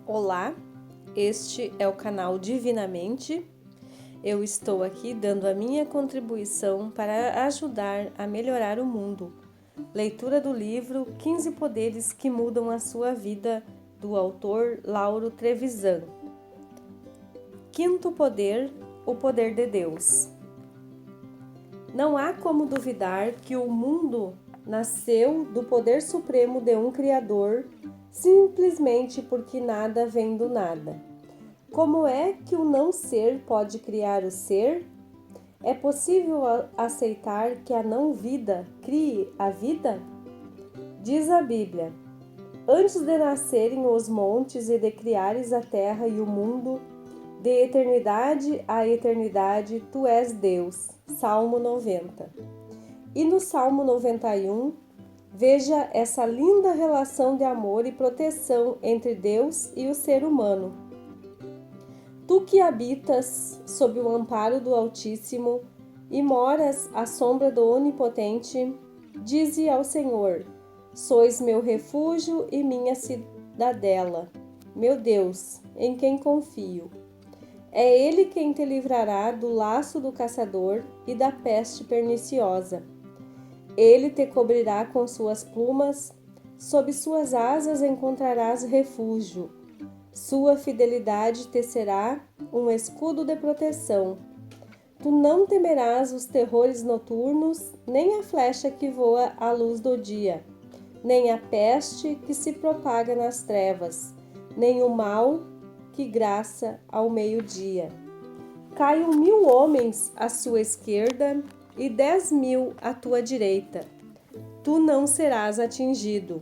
Olá, este é o canal Divinamente. Eu estou aqui dando a minha contribuição para ajudar a melhorar o mundo. Leitura do livro 15 Poderes que Mudam a Sua Vida, do autor Lauro Trevisan. Quinto poder, o poder de Deus. Não há como duvidar que o mundo nasceu do poder supremo de um Criador, simplesmente porque nada vem do nada. Como é que o não ser pode criar o ser? É possível aceitar que a não vida crie a vida? Diz a Bíblia: antes de nascerem os montes e de criares a terra e o mundo, de eternidade a eternidade, tu és Deus. Salmo 90. E no Salmo 91, veja essa linda relação de amor e proteção entre Deus e o ser humano. Tu que habitas sob o amparo do Altíssimo e moras à sombra do Onipotente, dize ao Senhor: sois meu refúgio e minha cidadela, meu Deus, em quem confio. É Ele quem te livrará do laço do caçador e da peste perniciosa. Ele te cobrirá com suas plumas, sob suas asas encontrarás refúgio. Sua fidelidade te será um escudo de proteção. Tu não temerás os terrores noturnos, nem a flecha que voa à luz do dia, nem a peste que se propaga nas trevas, nem o mal que graça ao meio-dia. Caiam 1000 homens à sua esquerda e 10.000 à tua direita. Tu não serás atingido.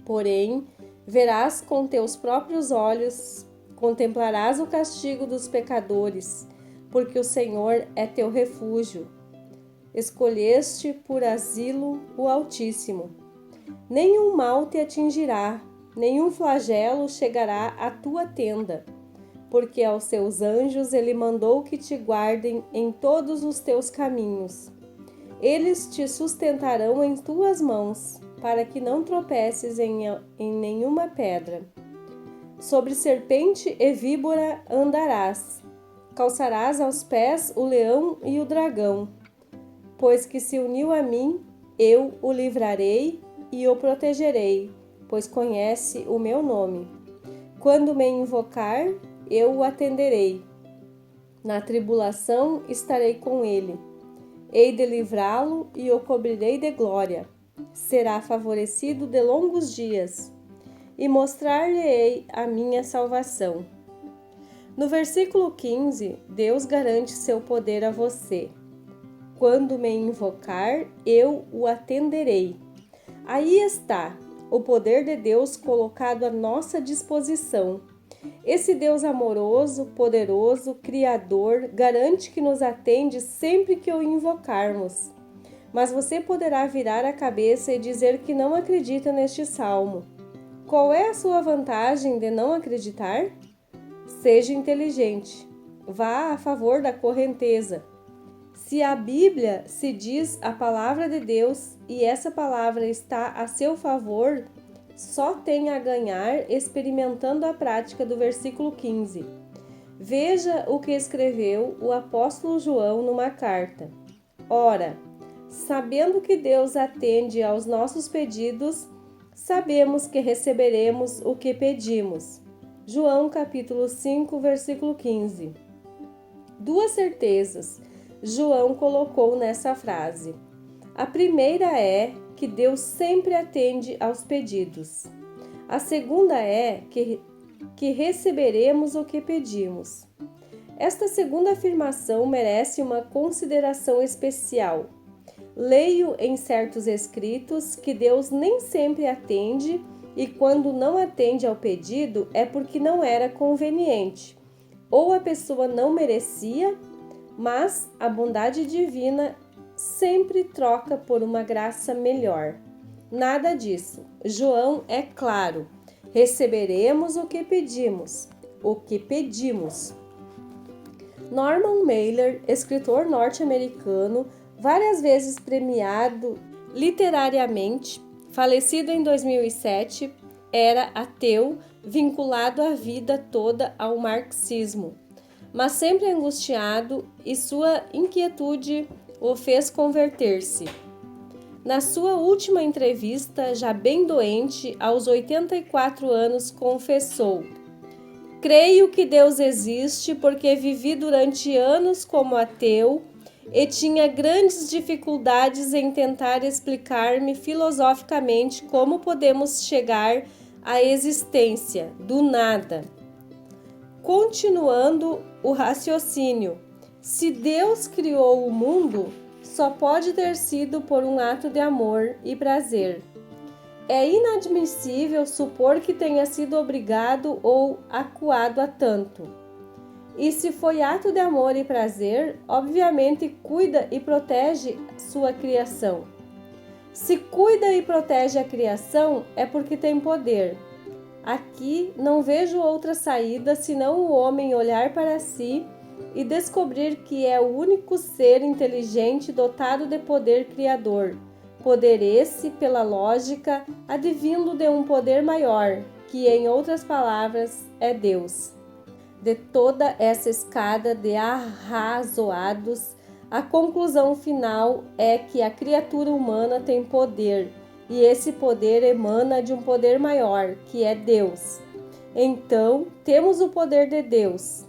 Porém, verás com teus próprios olhos, contemplarás o castigo dos pecadores, porque o Senhor é teu refúgio. Escolheste por asilo o Altíssimo. Nenhum mal te atingirá, nenhum flagelo chegará à tua tenda, porque aos seus anjos ele mandou que te guardem em todos os teus caminhos. Eles te sustentarão em tuas mãos, para que não tropeces em nenhuma pedra. Sobre serpente e víbora andarás, calçarás aos pés o leão e o dragão. Pois que se uniu a mim, eu o livrarei e o protegerei, pois conhece o meu nome. Quando me invocar, eu o atenderei. Na tribulação estarei com ele. Hei de livrá-lo e o cobrirei de glória. Será favorecido de longos dias, e mostrar-lhe-ei a minha salvação. No versículo 15, Deus garante seu poder a você. Quando me invocar, eu o atenderei. Aí está o poder de Deus colocado à nossa disposição. Esse Deus amoroso, poderoso, criador, garante que nos atende sempre que o invocarmos. Mas você poderá virar a cabeça e dizer que não acredita neste salmo. Qual é a sua vantagem de não acreditar? Seja inteligente. Vá a favor da correnteza. Se a Bíblia se diz a palavra de Deus e essa palavra está a seu favor, só tem a ganhar experimentando a prática do versículo 15. Veja o que escreveu o apóstolo João numa carta. Ora, sabendo que Deus atende aos nossos pedidos, sabemos que receberemos o que pedimos. João capítulo 5, versículo 15. Duas certezas João colocou nessa frase. A primeira é que Deus sempre atende aos pedidos. A segunda é que receberemos o que pedimos. Esta segunda afirmação merece uma consideração especial. Leio em certos escritos que Deus nem sempre atende e quando não atende ao pedido é porque não era conveniente, ou a pessoa não merecia, mas a bondade divina sempre troca por uma graça melhor. Nada disso. João é claro. Receberemos o que pedimos. O que pedimos. Norman Mailer, escritor norte-americano, várias vezes premiado literariamente, falecido em 2007, era ateu, vinculado a vida toda ao marxismo, mas sempre angustiado, e sua inquietude o fez converter-se. Na sua última entrevista, já bem doente, aos 84 anos, confessou: "Creio que Deus existe porque vivi durante anos como ateu e tinha grandes dificuldades em tentar explicar-me filosoficamente como podemos chegar à existência do nada." Continuando o raciocínio, se Deus criou o mundo, só pode ter sido por um ato de amor e prazer. É inadmissível supor que tenha sido obrigado ou acuado a tanto. E se foi ato de amor e prazer, obviamente cuida e protege sua criação. Se cuida e protege a criação, é porque tem poder. Aqui não vejo outra saída senão o homem olhar para si e descobrir que é o único ser inteligente dotado de poder criador. Poder esse, pela lógica, advindo de um poder maior, que, em outras palavras, é Deus. De toda essa escada de arrazoados, a conclusão final é que a criatura humana tem poder, e esse poder emana de um poder maior, que é Deus. Então, temos o poder de Deus.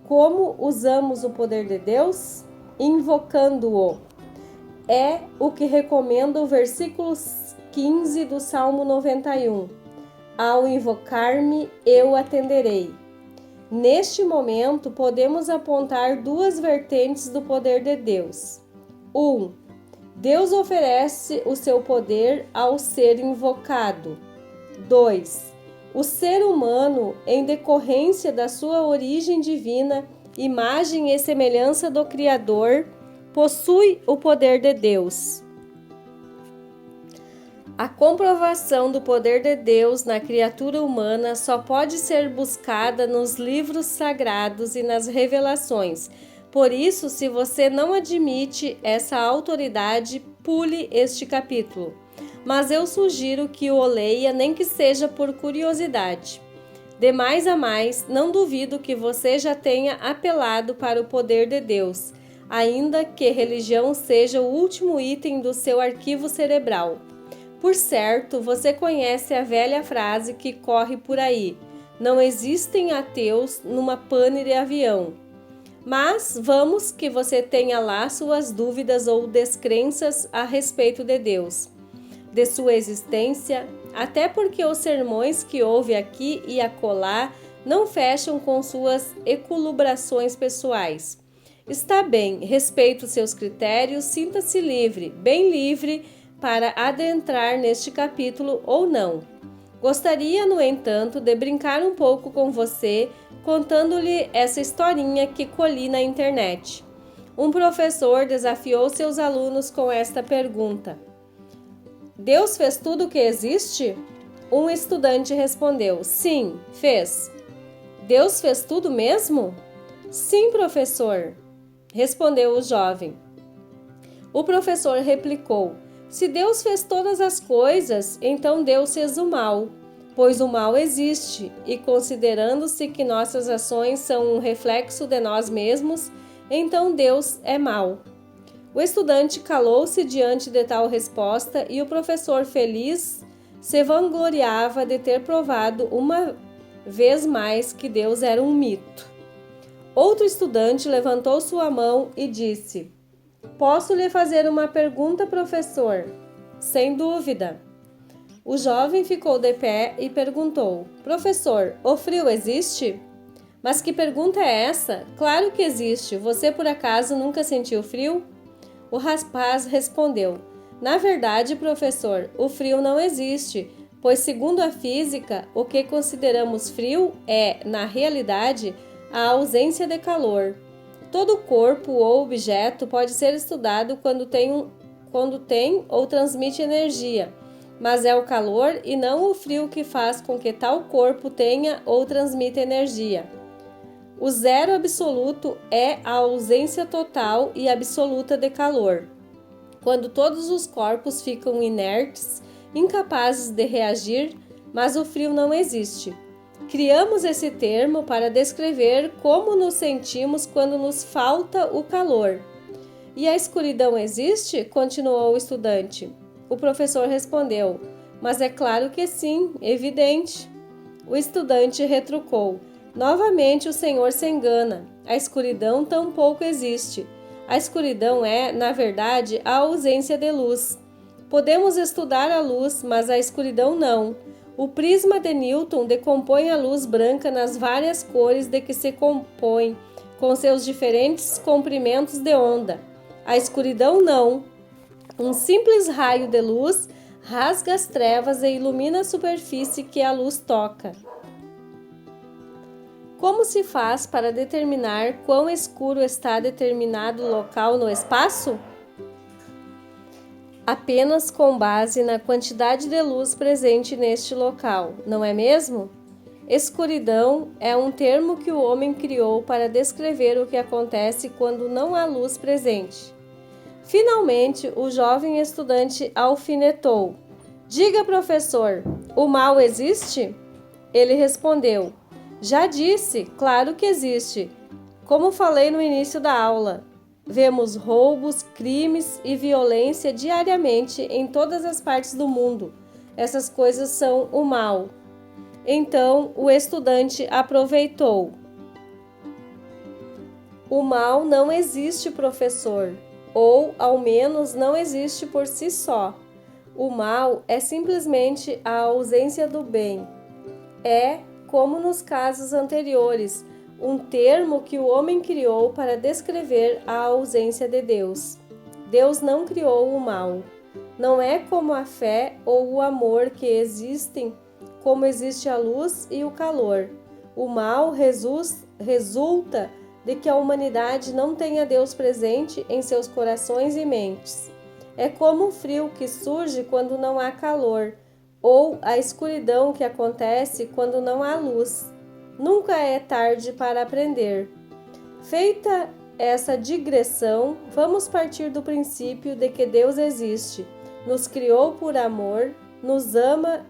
Como usamos o poder de Deus? Invocando-o. É o que recomenda o versículo 15 do Salmo 91. Ao invocar-me, eu atenderei. Neste momento, podemos apontar duas vertentes do poder de Deus. 1. Deus oferece o seu poder ao ser invocado. 2. O ser humano, em decorrência da sua origem divina, imagem e semelhança do Criador, possui o poder de Deus. A comprovação do poder de Deus na criatura humana só pode ser buscada nos livros sagrados e nas revelações. Por isso, se você não admite essa autoridade, pule este capítulo. Mas eu sugiro que o leia, nem que seja por curiosidade. De mais a mais, não duvido que você já tenha apelado para o poder de Deus, ainda que religião seja o último item do seu arquivo cerebral. Por certo, você conhece a velha frase que corre por aí: não existem ateus numa pane de avião. Mas vamos que você tenha lá suas dúvidas ou descrenças a respeito de Deus, de sua existência, até porque os sermões que ouve aqui e acolá não fecham com suas elucubrações pessoais. Está bem, respeito seus critérios, sinta-se livre, bem livre, para adentrar neste capítulo ou não. Gostaria, no entanto, de brincar um pouco com você, contando-lhe essa historinha que colhi na internet. Um professor desafiou seus alunos com esta pergunta: Deus fez tudo o que existe? Um estudante respondeu: sim, fez. Deus fez tudo mesmo? Sim, professor, respondeu o jovem. O professor replicou: se Deus fez todas as coisas, então Deus fez o mal, pois o mal existe, e considerando-se que nossas ações são um reflexo de nós mesmos, então Deus é mau. O estudante calou-se diante de tal resposta e o professor, feliz, se vangloriava de ter provado uma vez mais que Deus era um mito. Outro estudante levantou sua mão e disse: posso lhe fazer uma pergunta, professor? Sem dúvida. O jovem ficou de pé e perguntou: professor, o frio existe? Mas que pergunta é essa? Claro que existe. Você por acaso nunca sentiu frio? O rapaz respondeu: na verdade, professor, o frio não existe, pois segundo a física, o que consideramos frio é, na realidade, a ausência de calor. Todo corpo ou objeto pode ser estudado quando tem ou transmite energia, mas é o calor e não o frio que faz com que tal corpo tenha ou transmita energia. O zero absoluto é a ausência total e absoluta de calor. Quando todos os corpos ficam inertes, incapazes de reagir, mas o frio não existe. Criamos esse termo para descrever como nos sentimos quando nos falta o calor. E a escuridão existe? Continuou o estudante. O professor respondeu: mas é claro que sim, evidente. O estudante retrucou: novamente o senhor se engana. A escuridão tampouco existe. A escuridão é, na verdade, a ausência de luz. Podemos estudar a luz, mas a escuridão não. O prisma de Newton decompõe a luz branca nas várias cores de que se compõe, com seus diferentes comprimentos de onda. A escuridão não. Um simples raio de luz rasga as trevas e ilumina a superfície que a luz toca. Como se faz para determinar quão escuro está determinado local no espaço? Apenas com base na quantidade de luz presente neste local, não é mesmo? Escuridão é um termo que o homem criou para descrever o que acontece quando não há luz presente. Finalmente, o jovem estudante alfinetou: diga, professor, o mal existe? Ele respondeu: já disse, claro que existe. Como falei no início da aula, vemos roubos, crimes e violência diariamente em todas as partes do mundo. Essas coisas são o mal. Então, o estudante aproveitou: o mal não existe, professor, ou ao menos não existe por si só. O mal é simplesmente a ausência do bem. É, como nos casos anteriores, um termo que o homem criou para descrever a ausência de Deus. Deus não criou o mal. Não é como a fé ou o amor que existem, como existe a luz e o calor. O mal resulta de que a humanidade não tenha Deus presente em seus corações e mentes. É como o frio que surge quando não há calor, ou a escuridão que acontece quando não há luz. Nunca é tarde para aprender. Feita essa digressão, vamos partir do princípio de que Deus existe, nos criou por amor, nos ama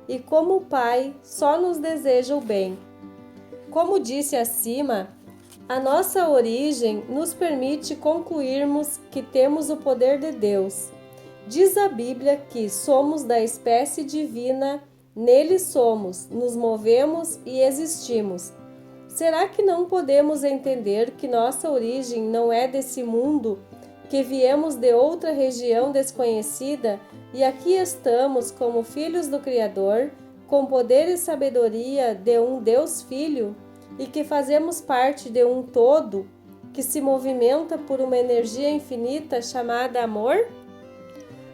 e, como Pai, só nos deseja o bem. Como disse acima, a nossa origem nos permite concluirmos que temos o poder de Deus. Diz a Bíblia que somos da espécie divina, nele somos, nos movemos e existimos. Será que não podemos entender que nossa origem não é desse mundo, que viemos de outra região desconhecida e aqui estamos como filhos do Criador, com poder e sabedoria de um Deus Filho, e que fazemos parte de um todo que se movimenta por uma energia infinita chamada amor?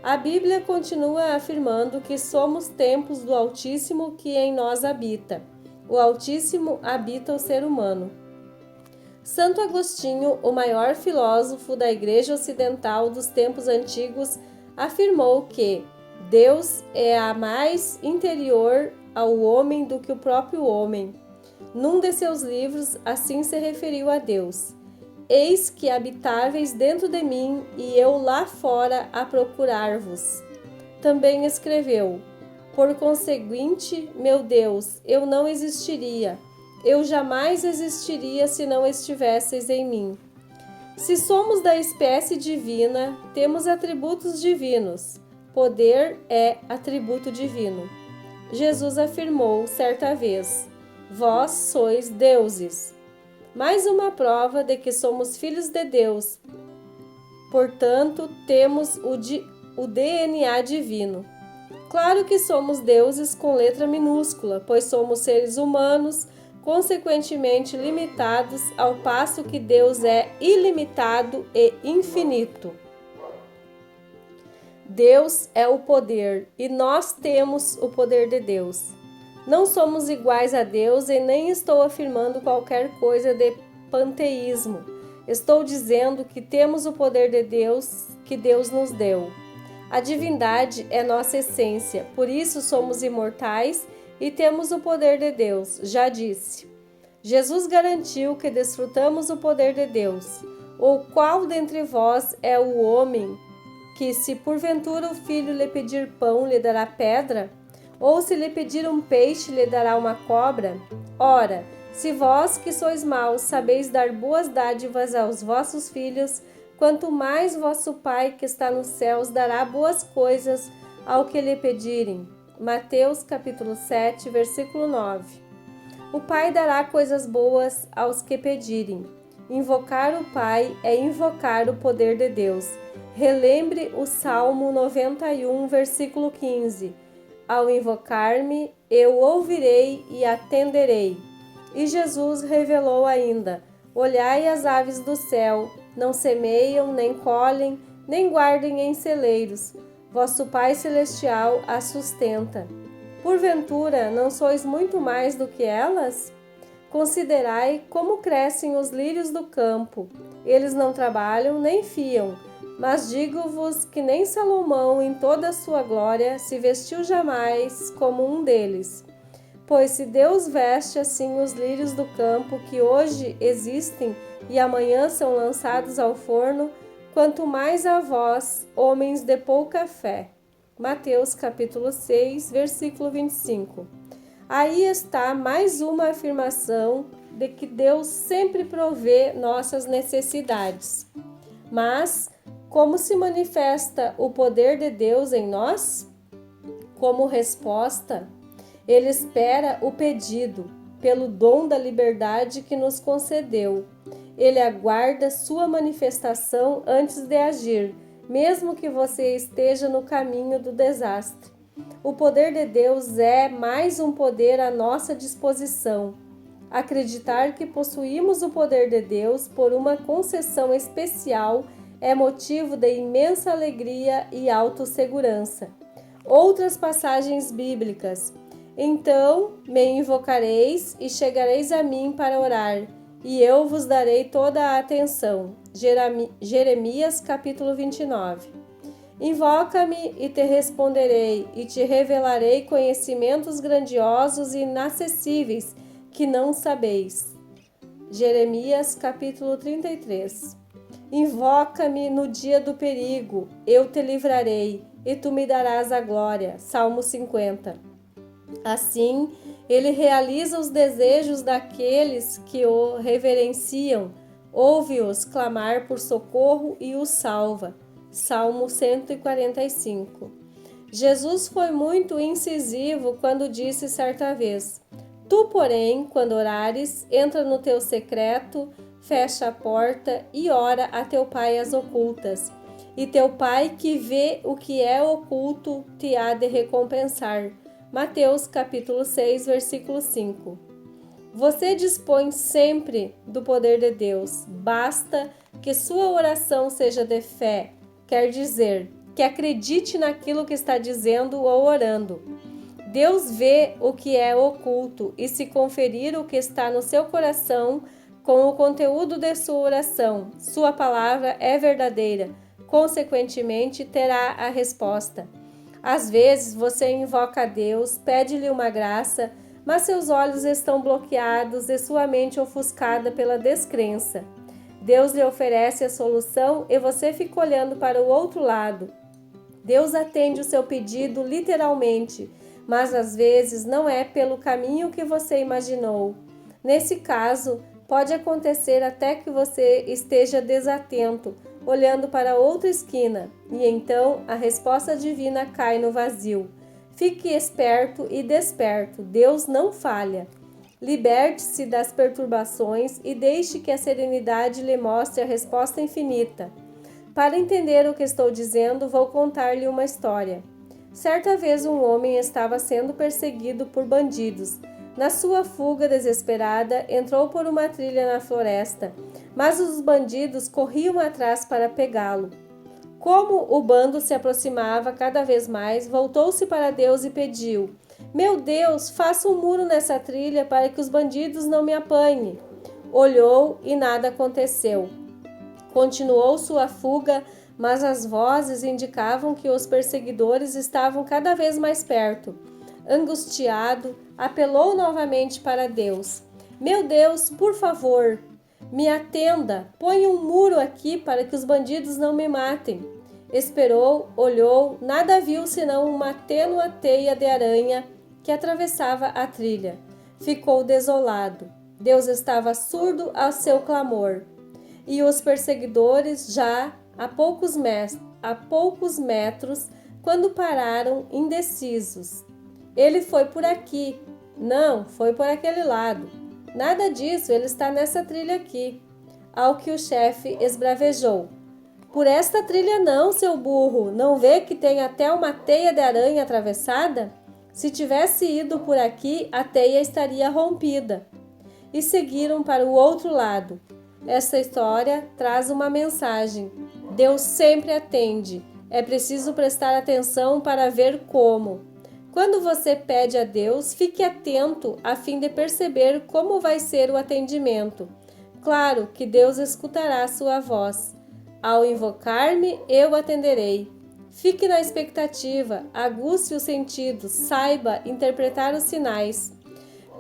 A Bíblia continua afirmando que somos templos do Altíssimo que em nós habita. O Altíssimo habita o ser humano. Santo Agostinho, o maior filósofo da Igreja Ocidental dos tempos antigos, afirmou que Deus é a mais interior ao homem do que o próprio homem. Num de seus livros, assim se referiu a Deus: eis que habitáveis dentro de mim e eu lá fora a procurar-vos. Também escreveu: por conseguinte, meu Deus, eu não existiria. Eu jamais existiria se não estivesseis em mim. Se somos da espécie divina, temos atributos divinos. Poder é atributo divino. Jesus afirmou certa vez: vós sois deuses. Mais uma prova de que somos filhos de Deus. Portanto, temos o DNA divino. Claro que somos deuses com letra minúscula, pois somos seres humanos, consequentemente limitados, ao passo que Deus é ilimitado e infinito. Deus é o poder e nós temos o poder de Deus. Não somos iguais a Deus e nem estou afirmando qualquer coisa de panteísmo. Estou dizendo que temos o poder de Deus que Deus nos deu. A divindade é nossa essência, por isso somos imortais e temos o poder de Deus, já disse. Jesus garantiu que desfrutamos o poder de Deus. Ou qual dentre vós é o homem que, se porventura o filho lhe pedir pão, lhe dará pedra? Ou se lhe pedir um peixe, lhe dará uma cobra? Ora, se vós que sois maus sabeis dar boas dádivas aos vossos filhos, quanto mais vosso Pai que está nos céus dará boas coisas ao que lhe pedirem. Mateus capítulo 7, versículo 9. O Pai dará coisas boas aos que pedirem. Invocar o Pai é invocar o poder de Deus. Relembre o Salmo 91, versículo 15. Ao invocar-me, eu ouvirei e atenderei. E Jesus revelou ainda: olhai as aves do céu, não semeiam, nem colhem, nem guardem em celeiros. Vosso Pai Celestial as sustenta. Porventura, não sois muito mais do que elas? Considerai como crescem os lírios do campo. Eles não trabalham nem fiam. Mas digo-vos que nem Salomão, em toda a sua glória, se vestiu jamais como um deles. Pois se Deus veste assim os lírios do campo, que hoje existem e amanhã são lançados ao forno, quanto mais a vós, homens de pouca fé. Mateus capítulo 6, versículo 25. Aí está mais uma afirmação de que Deus sempre provê nossas necessidades. Mas como se manifesta o poder de Deus em nós? Como resposta, Ele espera o pedido, pelo dom da liberdade que nos concedeu. Ele aguarda sua manifestação antes de agir, mesmo que você esteja no caminho do desastre. O poder de Deus é mais um poder à nossa disposição. Acreditar que possuímos o poder de Deus por uma concessão especial é motivo de imensa alegria e autossegurança. Outras passagens bíblicas. Então me invocareis e chegareis a mim para orar, e eu vos darei toda a atenção. Jeremias capítulo 29. Invoca-me e te responderei, e te revelarei conhecimentos grandiosos e inacessíveis que não sabeis. Jeremias capítulo 33. Invoca-me no dia do perigo, eu te livrarei, e tu me darás a glória. Salmo 50. Assim, ele realiza os desejos daqueles que o reverenciam, ouve-os clamar por socorro e os salva. Salmo 145. Jesus foi muito incisivo quando disse certa vez: tu, porém, quando orares, entra no teu secreto, fecha a porta e ora a teu Pai às ocultas. E teu Pai que vê o que é oculto te há de recompensar. Mateus capítulo 6, versículo 5. Você dispõe sempre do poder de Deus. Basta que sua oração seja de fé, quer dizer, que acredite naquilo que está dizendo ou orando. Deus vê o que é oculto e se conferir o que está no seu coração com o conteúdo de sua oração, sua palavra é verdadeira, consequentemente terá a resposta. Às vezes você invoca a Deus, pede-lhe uma graça, mas seus olhos estão bloqueados e sua mente ofuscada pela descrença. Deus lhe oferece a solução e você fica olhando para o outro lado. Deus atende o seu pedido literalmente, mas às vezes não é pelo caminho que você imaginou. Nesse caso, pode acontecer até que você esteja desatento, olhando para outra esquina, e então a resposta divina cai no vazio. Fique esperto e desperto, Deus não falha. Liberte-se das perturbações e deixe que a serenidade lhe mostre a resposta infinita. Para entender o que estou dizendo, vou contar-lhe uma história. Certa vez um homem estava sendo perseguido por bandidos. Na sua fuga desesperada, entrou por uma trilha na floresta, mas os bandidos corriam atrás para pegá-lo. Como o bando se aproximava cada vez mais, voltou-se para Deus e pediu: meu Deus, faça um muro nessa trilha para que os bandidos não me apanhem. Olhou e nada aconteceu. Continuou sua fuga, mas as vozes indicavam que os perseguidores estavam cada vez mais perto. Angustiado, apelou novamente para Deus. Meu Deus, por favor, me atenda, ponha um muro aqui para que os bandidos não me matem. Esperou, olhou, nada viu senão uma tênue teia de aranha que atravessava a trilha. Ficou desolado. Deus estava surdo ao seu clamor. E os perseguidores já a poucos metros, quando pararam indecisos. Ele foi por aqui. Não, foi por aquele lado. Nada disso, ele está nessa trilha aqui. Ao que o chefe esbravejou. Por esta trilha não, seu burro. Não vê que tem até uma teia de aranha atravessada? Se tivesse ido por aqui, a teia estaria rompida. E seguiram para o outro lado. Essa história traz uma mensagem. Deus sempre atende. É preciso prestar atenção para ver como. Quando você pede a Deus, fique atento a fim de perceber como vai ser o atendimento. Claro que Deus escutará a sua voz. Ao invocar-me, eu atenderei. Fique na expectativa, aguce os sentidos, saiba interpretar os sinais.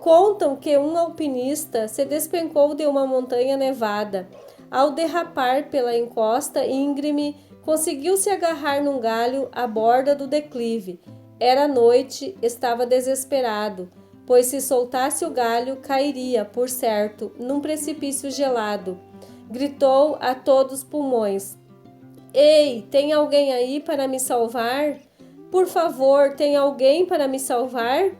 Contam que um alpinista se despencou de uma montanha nevada. Ao derrapar pela encosta íngreme, conseguiu se agarrar num galho à borda do declive. Era noite, estava desesperado, pois se soltasse o galho, cairia, por certo, num precipício gelado. Gritou a todos os pulmões: Ei, tem alguém aí para me salvar? Por favor, tem alguém para me salvar?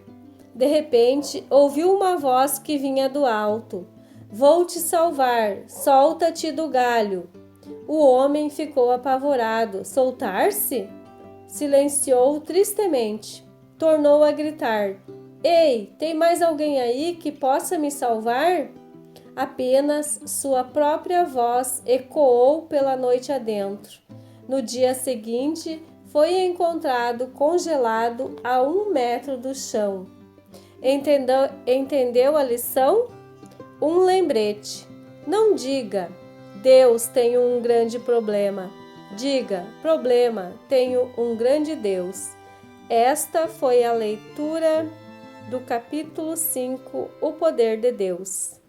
De repente, ouviu uma voz que vinha do alto. Vou te salvar, solta-te do galho. O homem ficou apavorado. Soltar-se? Silenciou tristemente. Tornou a gritar: Ei, tem mais alguém aí que possa me salvar? Apenas sua própria voz ecoou pela noite adentro. No dia seguinte, foi encontrado congelado a 1 metro do chão. Entendeu a lição? Um lembrete. Não diga, Deus, tenho um grande problema. Diga, problema, tenho um grande Deus. Esta foi a leitura do capítulo 5, O Poder de Deus.